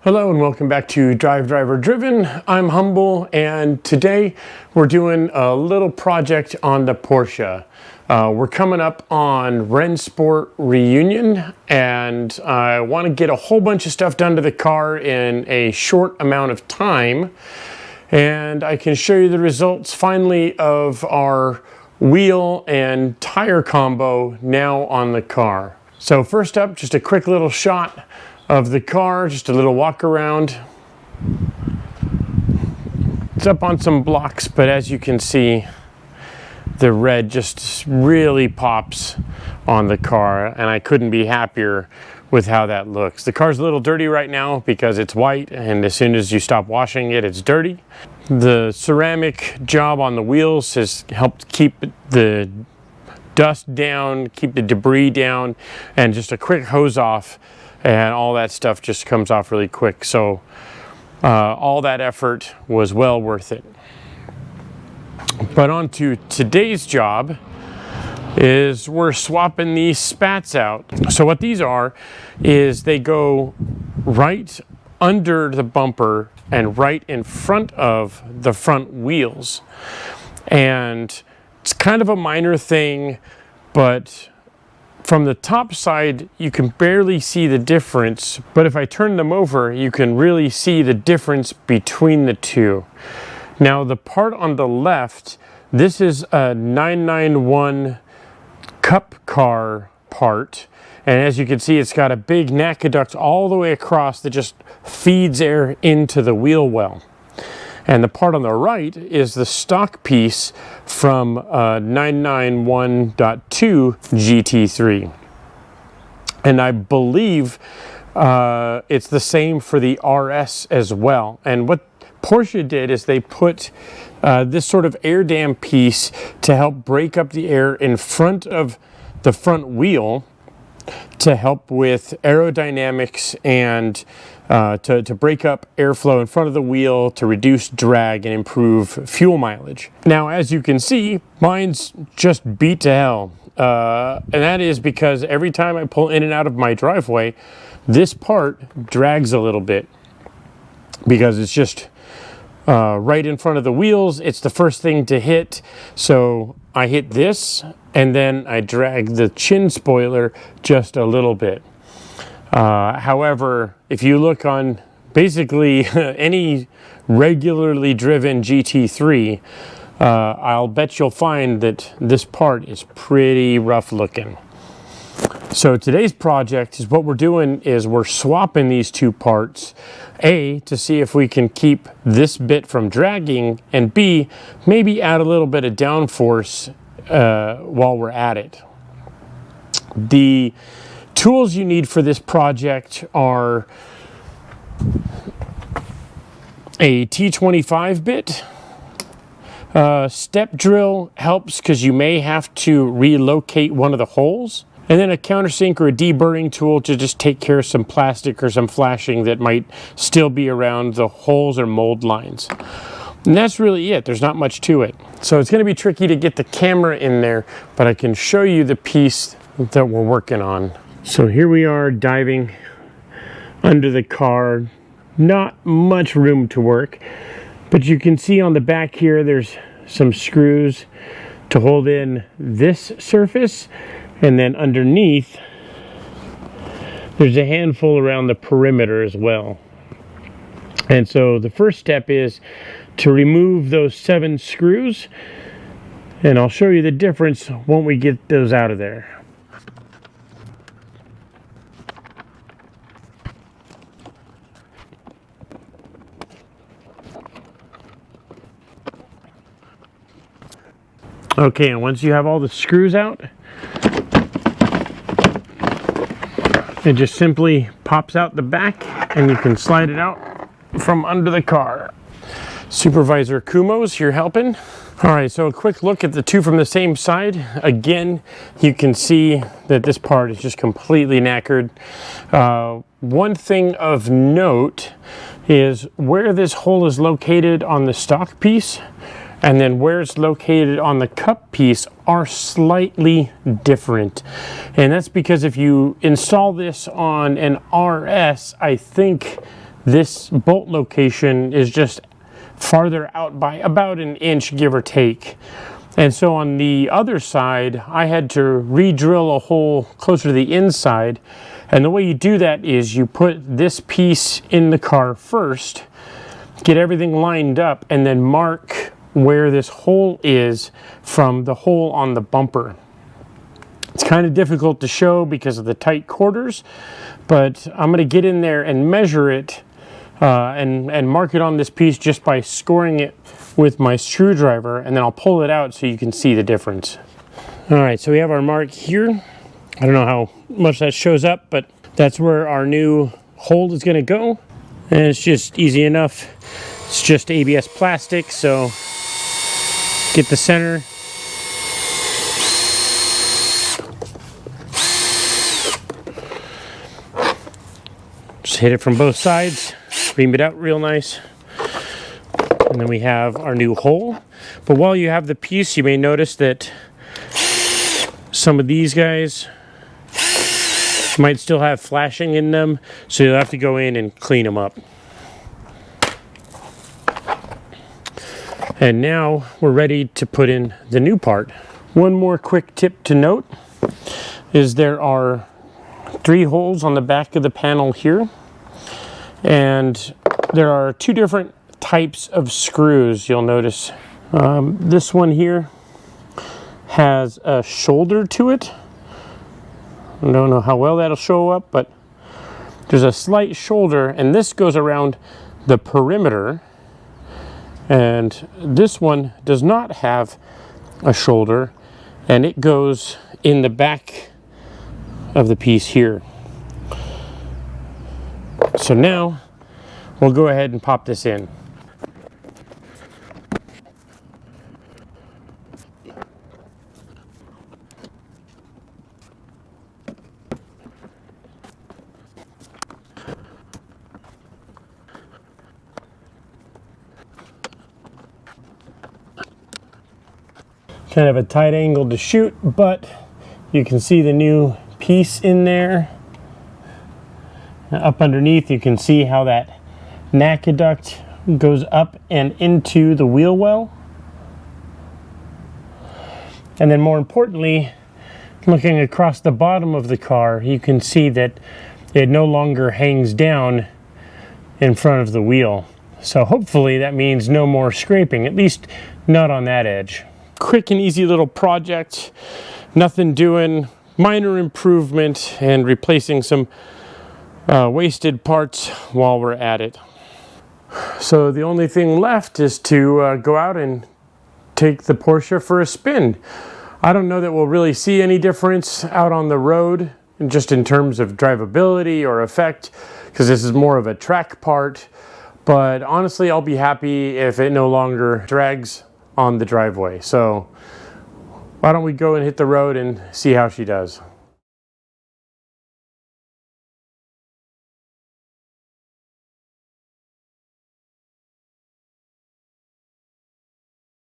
Hello and welcome back to Drive Driver Driven. I'm Humble and today we're doing a little project on the Porsche. We're coming up on Rennsport reunion and I want to get a whole bunch of stuff done to the car in a short amount of time. And I can show you the results finally of our wheel and tire combo now on the car. So first up, just a quick little shot of the car, just a little walk around. It's up on some blocks, but as you can see, the red just really pops on the car, and I couldn't be happier with how that looks. The car's a little dirty right now because it's white, and as soon as you stop washing it, it's dirty. The ceramic job on the wheels has helped keep the dust down, keep the debris down, and just a quick hose off and all that stuff just comes off really quick. So all that effort was well worth it. But on to today's job is we're swapping these spats out. So what these are is they go right under the bumper and right in front of the front wheels. And it's kind of a minor thing, but from the top side, you can barely see the difference, but if I turn them over, you can really see the difference between the two. Now, the part on the left, this is a 991 Cup car part, and as you can see, it's got a big naca duct all the way across that just feeds air into the wheel well. And the part on the right is the stock piece from 991.2 GT3. And I believe it's the same for the RS as well. And what Porsche did is they put this sort of air dam piece to help break up the air in front of the front wheel to help with aerodynamics and to break up airflow in front of the wheel to reduce drag and improve fuel mileage. Now, as you can see, mine's just beat to hell. And that is because every time I pull in and out of my driveway, this part drags a little bit because it's just right in front of the wheels. It's the first thing to hit. So I hit this and then I drag the chin spoiler just a little bit. However, if you look on basically any regularly driven GT3, I'll bet you'll find that this part is pretty rough looking. So today's project is what we're doing is we're swapping these two parts, A, to see if we can keep this bit from dragging, and B, maybe add a little bit of downforce while we're at it. The tools you need for this project are a T25 bit. Step drill helps because you may have to relocate one of the holes. And then a countersink or a deburring tool to just take care of some plastic or some flashing that might still be around the holes or mold lines. And that's really it. There's not much to it. So it's going to be tricky to get the camera in there, but I can show you the piece that we're working on. So here we are diving under the car. Not much room to work, but you can see on the back here there's some screws to hold in this surface, and then underneath there's a handful around the perimeter as well. And so the first step is to remove those 7 screws, and I'll show you the difference when we get those out of there. Okay, and once you have all the screws out, it just simply pops out the back and you can slide it out from under the car. Supervisor Kumo's here helping. All right, so a quick look at the two from the same side. Again, you can see that this part is just completely knackered. One thing of note is where this hole is located on the stock piece and then where it's located on the cup piece are slightly different. And that's because if you install this on an RS, I think this bolt location is just farther out by about an inch, give or take. And so on the other side, I had to re-drill a hole closer to the inside. And the way you do that is you put this piece in the car first, get everything lined up, and then mark where this hole is from the hole on the bumper. It's kind of difficult to show because of the tight quarters, but I'm going to get in there and measure it and mark it on this piece just by scoring it with my screwdriver, and then I'll pull it out so you can see the difference. All right, so we have our mark here. I don't know how much that shows up, but that's where our new hole is going to go. And it's just easy enough. It's just ABS plastic, so get the center. Just hit it from both sides, ream it out real nice. And then we have our new hole. But while you have the piece, you may notice that some of these guys might still have flashing in them, so you'll have to go in and clean them up. And now we're ready to put in the new part. One more quick tip to note is there are 3 holes on the back of the panel here, and there are 2 different types of screws. You'll notice this one here has a shoulder to it. I don't know how well that'll show up, but there's a slight shoulder, and this goes around the perimeter, and this one does not have a shoulder, and it goes in the back of the piece here. So now we'll go ahead and pop this in. Kind of a tight angle to shoot, but you can see the new piece in there. Up underneath, you can see how that naca duct goes up and into the wheel well. And then more importantly, looking across the bottom of the car, you can see that it no longer hangs down in front of the wheel. So hopefully that means no more scraping, at least not on that edge. Quick and easy little project, nothing doing, minor improvement and replacing some wasted parts while we're at it. So the only thing left is to go out and take the Porsche for a spin. I don't know that we'll really see any difference out on the road, just in terms of drivability or effect, because this is more of a track part, but honestly I'll be happy if it no longer drags on the driveway. So why don't we go and hit the road and see how she does.